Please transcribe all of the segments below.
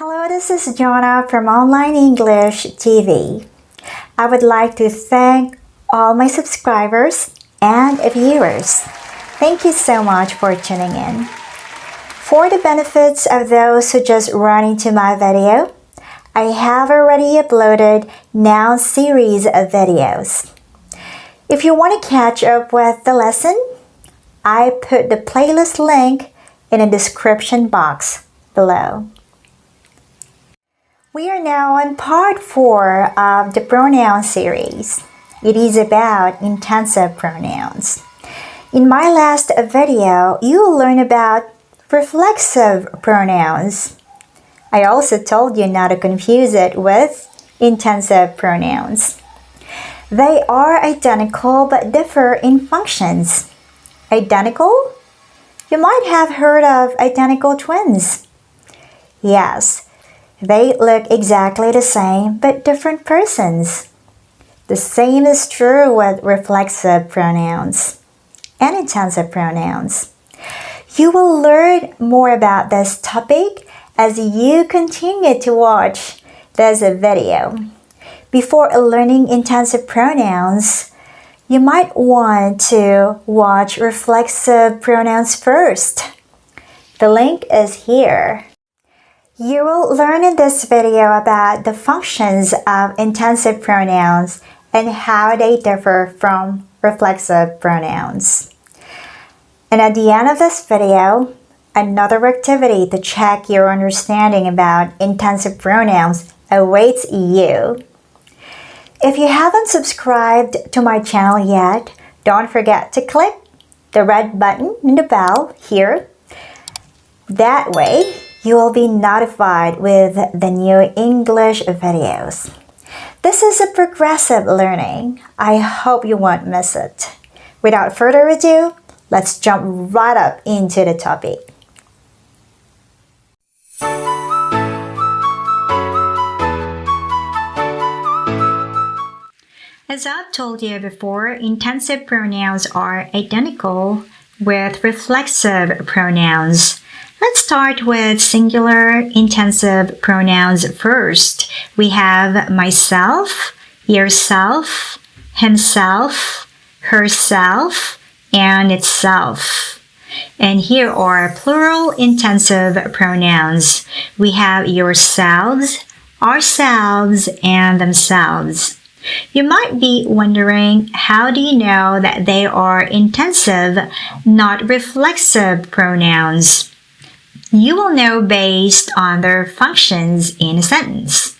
Hello, this is Jonah from Online English TV. I would like to thank all my subscribers and viewers. Thank you so much for tuning in. For the benefits of those who just run into my video, I have already uploaded noun series of videos. If you want to catch up with the lesson, I put the playlist link in the description box below. We are now on part 4 of the pronoun series. It is about intensive pronouns. In my last video, you will learn about reflexive pronouns. I also told you not to confuse it with intensive pronouns. They are identical but differ in functions. Identical? You might have heard of identical twins. Yes, they look exactly the same but different persons. The same is true with reflexive pronouns and intensive pronouns. You will learn more about this topic as you continue to watch this video. Before learning intensive pronouns, you might want to watch reflexive pronouns first. The link is here. You will learn in this video about the functions of intensive pronouns and how they differ from reflexive pronouns. And at the end of this video, another activity to check your understanding about intensive pronouns awaits you. If you haven't subscribed to my channel yet, don't forget to click the red button and the bell here. That way, you will be notified with the new English videos. This is a progressive learning. I hope you won't miss it. Without further ado, let's jump right up into the topic. As I've told you before, intensive pronouns are identical with reflexive pronouns. Let's start with singular intensive pronouns first. We have myself, yourself, himself, herself, and itself. And here are plural intensive pronouns. We have yourselves, ourselves, and themselves. You might be wondering, how do you know that they are intensive, not reflexive pronouns? You will know based on their functions in a sentence.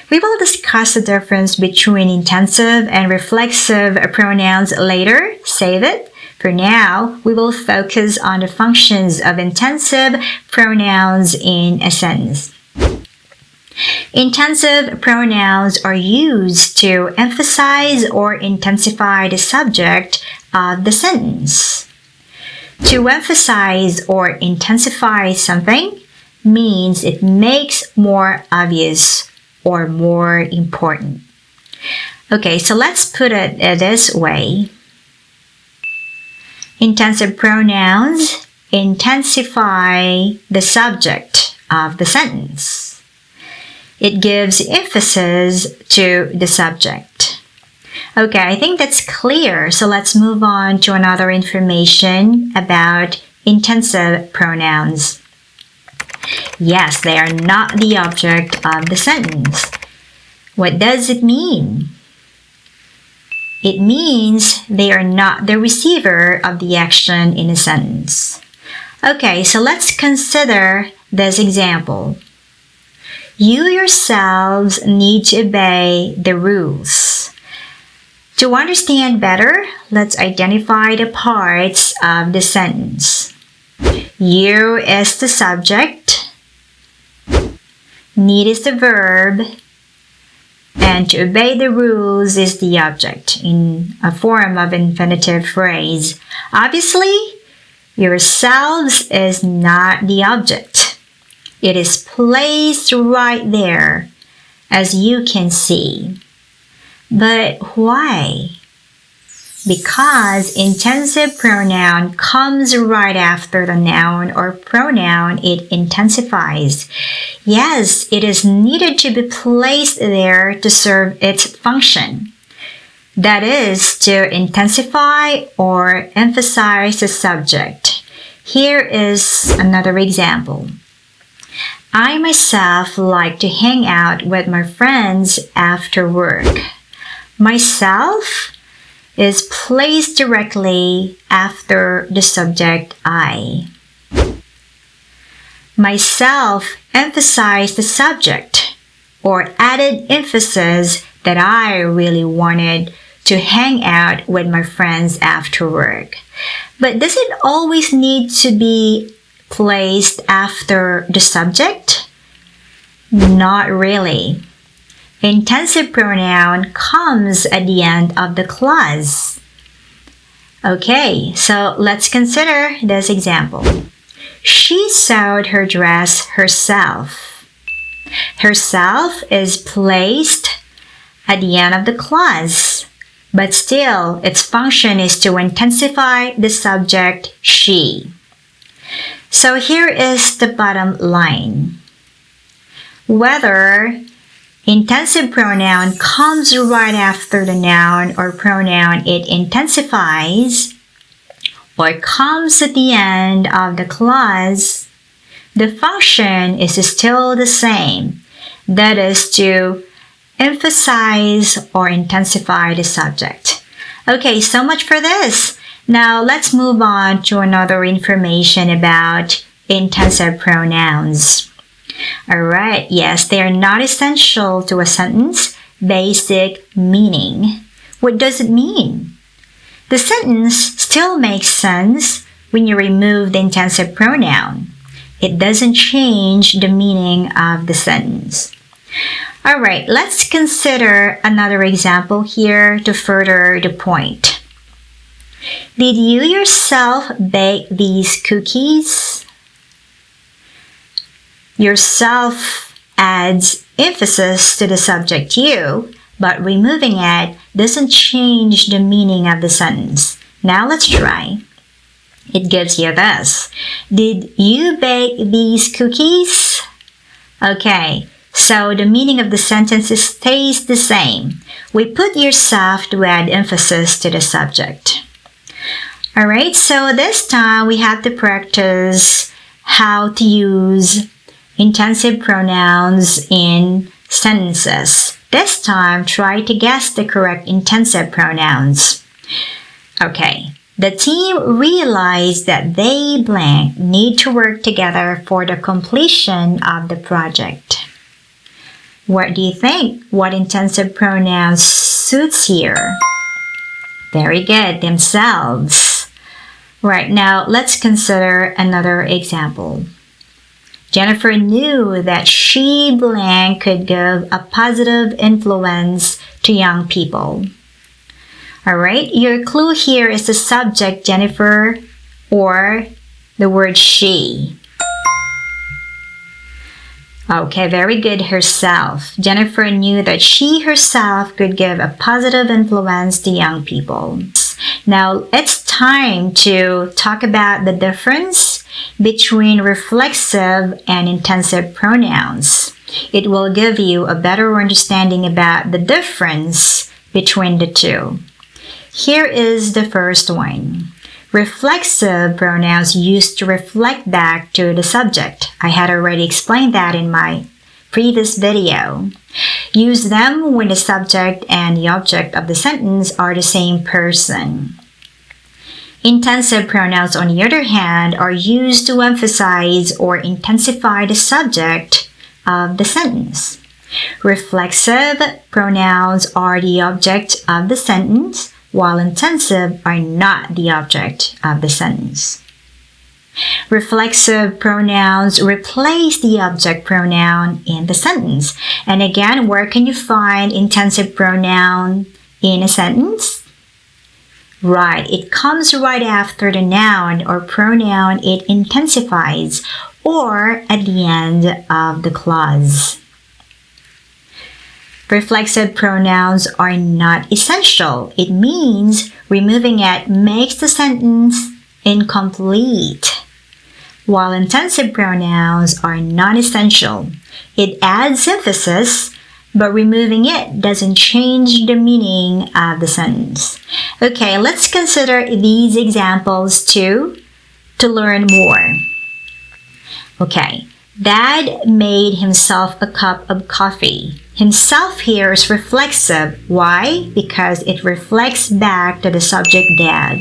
We will discuss the difference between intensive and reflexive pronouns later. Save it. For now, we will focus on the functions of intensive pronouns in a sentence. Intensive pronouns are used to emphasize or intensify the subject of the sentence. To emphasize or intensify something means it makes more obvious or more important. Okay, so let's put it this way. Intensive pronouns intensify the subject of the sentence. It gives emphasis to the subject. Okay, I think that's clear. So let's move on to another information about intensive pronouns. Yes, they are not the object of the sentence. What does it mean? It means they are not the receiver of the action in a sentence. Okay, so let's consider this example. You yourselves need to obey the rules. To understand better, let's identify the parts of the sentence. You is the subject, need is the verb, and to obey the rules is the object in a form of infinitive phrase. Obviously, yourselves is not the object. It is placed right there, as you can see. But why? Because intensive pronoun comes right after the noun or pronoun, it intensifies. Yes, it is needed to be placed there to serve its function. That is, to intensify or emphasize the subject. Here is another example. I myself like to hang out with my friends after work. Myself is placed directly after the subject I. Myself emphasized the subject or added emphasis that I really wanted to hang out with my friends after work. But does it always need to be placed after the subject? Not really. Intensive pronoun comes at the end of the clause. Okay, so let's consider this example. She sewed her dress herself. Herself is placed at the end of the clause, but still its function is to intensify the subject she. So here is the bottom line. Whether intensive pronoun comes right after the noun or pronoun it intensifies, or comes at the end of the clause, the function is still the same. That is to emphasize or intensify the subject. Okay, so much for this. Now let's move on to another information about intensive pronouns. Alright, yes, they are not essential to a sentence. Basic meaning. What does it mean? The sentence still makes sense when you remove the intensive pronoun. It doesn't change the meaning of the sentence. Alright, let's consider another example here to further the point. Did you yourself bake these cookies? Yourself adds emphasis to the subject you, but removing it doesn't change the meaning of the sentence. Now let's try. It gives you this. Did you bake these cookies? Okay, so the meaning of the sentence stays the same. We put yourself to add emphasis to the subject. Alright, so this time we have to practice how to use intensive pronouns in sentences. This time, try to guess the correct intensive pronouns. Okay, the team realized that they blank need to work together for the completion of the project. What do you think? What intensive pronoun suits here? Very good, themselves. Right, now let's consider another example. Jennifer knew that she blank could give a positive influence to young people. Alright, your clue here is the subject Jennifer or the word she. Okay, very good, herself. Jennifer knew that she herself could give a positive influence to young people. Now, it's time to talk about the difference between reflexive and intensive pronouns. It will give you a better understanding about the difference between the two. Here is the first one. Reflexive pronouns used to reflect back to the subject. I had already explained that in my previous video. Use them when the subject and the object of the sentence are the same person. Intensive pronouns, on the other hand, are used to emphasize or intensify the subject of the sentence. Reflexive pronouns are the object of the sentence, while intensive are not the object of the sentence. Reflexive pronouns replace the object pronoun in the sentence. And again, where can you find intensive pronoun in a sentence? Right, it comes right after the noun or pronoun it intensifies, or at the end of the clause. Reflexive pronouns are not essential. It means removing it makes the sentence incomplete. While intensive pronouns are non-essential. It adds emphasis, but removing it doesn't change the meaning of the sentence. Okay, let's consider these examples too to learn more. Okay, Dad made himself a cup of coffee. Himself here is reflexive. Why? Because it reflects back to the subject Dad.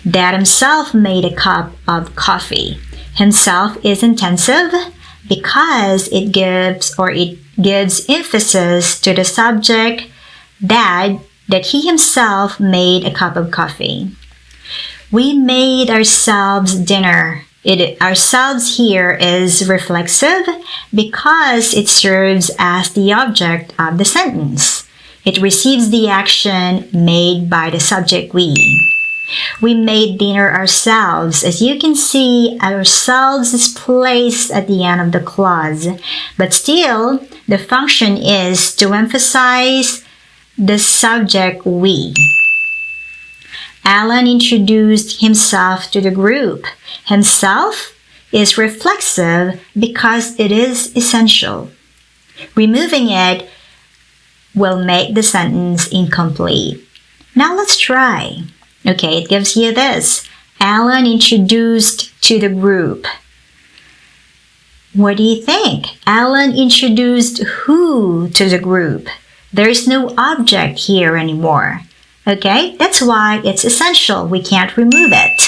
Dad himself made a cup of coffee. Himself is intensive because it gives emphasis to the subject Dad that he himself made a cup of coffee. We made ourselves dinner. Ourselves here is reflexive because it serves as the object of the sentence. It receives the action made by the subject we. We made dinner ourselves. As you can see, ourselves is placed at the end of the clause, but still, the function is to emphasize the subject we. Alan introduced himself to the group. Himself is reflexive because it is essential. Removing it will make the sentence incomplete. Now let's try. Okay, it gives you this. Alan introduced to the group. What do you think? Alan introduced who to the group? There is no object here anymore. Okay, that's why it's essential. We can't remove it.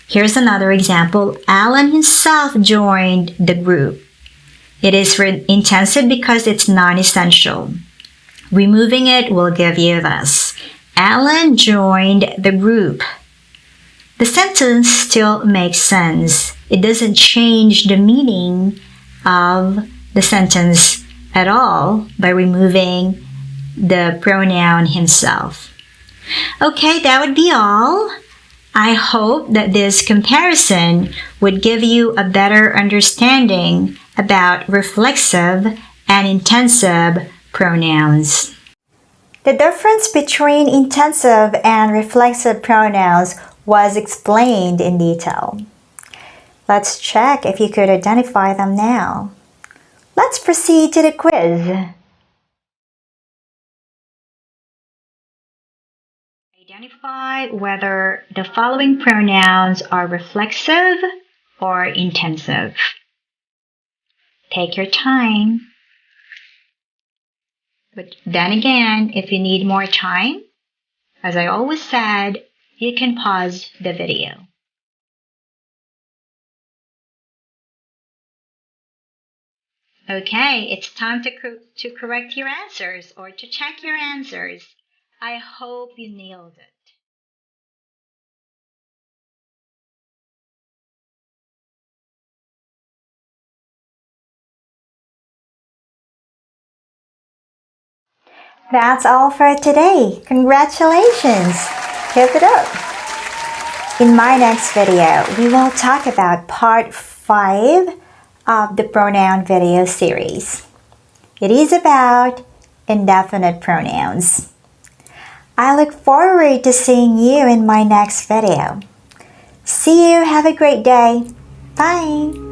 Here's another example. Alan himself joined the group. It is intensive because it's non-essential. Removing it will give you this. Alan joined the group. The sentence still makes sense. It doesn't change the meaning of the sentence at all by removing the pronoun himself. Okay, that would be all. I hope that this comparison would give you a better understanding about reflexive and intensive pronouns. The difference between intensive and reflexive pronouns was explained in detail. Let's check if you could identify them now. Let's proceed to the quiz. Identify whether the following pronouns are reflexive or intensive. Take your time. But then again, if you need more time, as I always said, you can pause the video. Okay, it's time to correct your answers or to check your answers. I hope you nailed it. That's all for today. Congratulations! Keep it up! In my next video, we will talk about part 5 of the pronoun video series. It is about indefinite pronouns. I look forward to seeing you in my next video. See you. Have a great day. Bye.